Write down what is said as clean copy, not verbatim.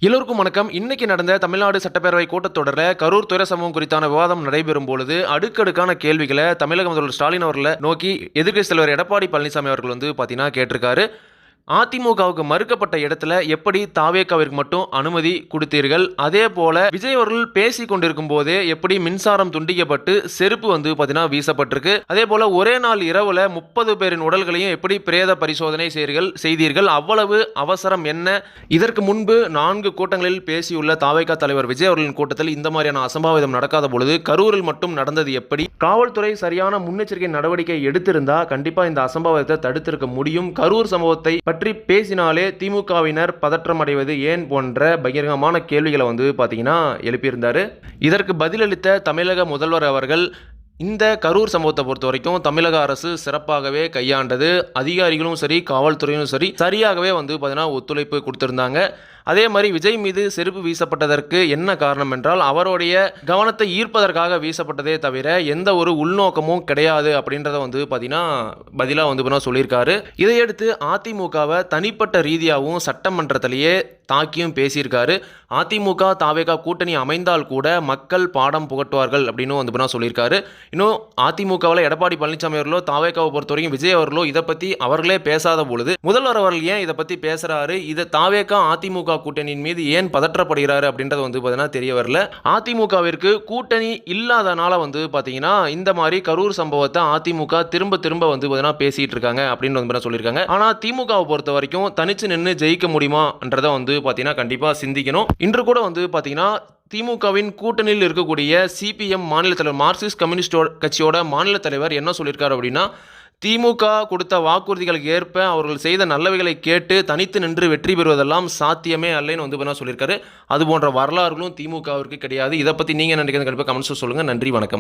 எல்லோருக்கும் வணக்கம். இன்னைக்கு நடந்த தமிழ்நாடு சட்டப்பேரவை கூட்டத்தொடரில் கரூர் துயர சம்பவம் குறித்தான விவாதம் நடைபெறும் பொழுது அடுக்கடுக்கான கேள்விகளை தமிழக முதல்வர் ஸ்டாலின் அவர்களை நோக்கி எதிர்க்கட்சித் தலைவர் எடப்பாடி பழனிசாமி அவர்கள் பார்த்தீங்கன்னா கேட்டிருக்காரு. அதிமுகவுக்கு மறுக்கப்பட்ட இடத்துல எப்படி தாவேகாவிற்கு மட்டும் அனுமதி கொடுத்தீர்கள்? அதே போல விஜய் அவர்கள் பேசி கொண்டிருக்கும் போதே எப்படி மின்சாரம் துண்டிக்கப்பட்டு செருப்பு பார்த்தீங்கன்னா வீசப்பட்டிருக்கு. அதே போல ஒரே நாள் இரவுல 30 பேரின் உடல்களையும் எப்படி பிரேத பரிசோதனை செய்தீர்கள்? அவ்வளவு அவசரம் என்ன? இதற்கு முன்பு 4 கூட்டங்களில் பேசியுள்ள தாவேகா தலைவர் விஜய் அவர்களின் கூட்டத்தில் இந்த மாதிரியான அசம்பாவிதம் நடக்காத பொழுது கரூரில் மட்டும் நடந்தது எப்படி? காவல்துறை சரியான முன்னெச்சரிக்கை நடவடிக்கை எடுத்திருந்தா கண்டிப்பா இந்த அசம்பாவிதத்தை தடுத்திருக்க முடியும். கரூர் சம்பவத்தை பற்றி பேசினாலே திமுகவினர் பதற்றம் அடைவது ஏன் போன்ற பகிரங்கமான கேள்விகளை பார்த்தீங்கன்னா எழுப்பியிருந்தாரு. இதற்கு பதிலளித்த தமிழக முதல்வர் அவர்கள் இந்த கரூர் சம்பவத்தை பொறுத்த வரைக்கும் தமிழக அரசு சிறப்பாகவே கையாண்டது. அதிகாரிகளும் சரி, காவல்துறையும் சரி, சரியாகவே பார்த்தீங்கன்னா ஒத்துழைப்பு கொடுத்திருந்தாங்க. அதே மாதிரி விஜய் மீது செருப்பு வீசப்பட்டதற்கு என்ன காரணம் என்றால் அவருடைய கவனத்தை ஈர்ப்பதற்காக வீசப்பட்டதே தவிர எந்த ஒரு உள்நோக்கமும் கிடையாது அப்படின்றத பார்த்தீங்கன்னா பதிலாக சொல்லியிருக்காரு. இதையடுத்து அதிமுகவை தனிப்பட்ட ரீதியாகவும் சட்டமன்றத்திலேயே தாக்கியும் பேசியிருக்காரு. அதிமுக தாவேகா கூட்டணி அமைந்தால் கூட மக்கள் பாடம் புகட்டுவார்கள் அப்படின்னு சொல்லியிருக்காரு. இன்னும் அதிமுகவில் எடப்பாடி பழனிசாமி அவர்களோ தாவேகாவை பொறுத்த வரைக்கும் விஜய் அவர்களோ இதை பற்றி அவர்களே பேசாத பொழுது முதல்வர் அவர்கள் ஏன் இதை பற்றி பேசுறாரு? இதை தாவேகா அதிமுக கூட்டணியின் மீது ஏன் பதற்றப்படுகிறாரு அப்படின்றது பார்த்தீங்கன்னா தெரிய வரல. அதிமுகவிற்கு கூட்டணி இல்லாதனால பார்த்தீங்கன்னா இந்த மாதிரி கரூர் சம்பவத்தை அதிமுக திரும்ப பார்த்தீங்கன்னா பேசிட்டு இருக்காங்க அப்படின்னு சொல்லியிருக்காங்க. ஆனால் திமுகவை பொறுத்த வரைக்கும் தனிச்சு நின்று ஜெயிக்க முடியுமான்றதை பார்த்தீங்கன்னா கண்டிப்பாக சிந்திக்கணும். இன்று கூட பார்த்தீங்கன்னா திமுகவின் கூட்டணியில் இருக்கக்கூடிய சிபிஎம் மாநில தலைவர் மார்க்சிஸ்ட் கம்யூனிஸ்ட் கட்சியோட மாநில தலைவர் என்ன சொல்லியிருக்காரு அப்படின்னா, திமுக கொடுத்த வாக்குறுதிகளுக்கு ஏற்ப அவர்கள் செய்த நல்லவைகளை கேட்டு தனித்து நின்று வெற்றி பெறுவதெல்லாம் சாத்தியமே அல்லன்னு சொல்லியிருக்காரு. அது போன்ற வரலாறுகளும் திமுகவிற்கு கிடையாது. இதை பற்றி நீங்கள் நினைக்கிறீங்க? கண்டிப்பாக கமெண்ட்ஸ் சொல்லுங்கள். நன்றி, வணக்கம்.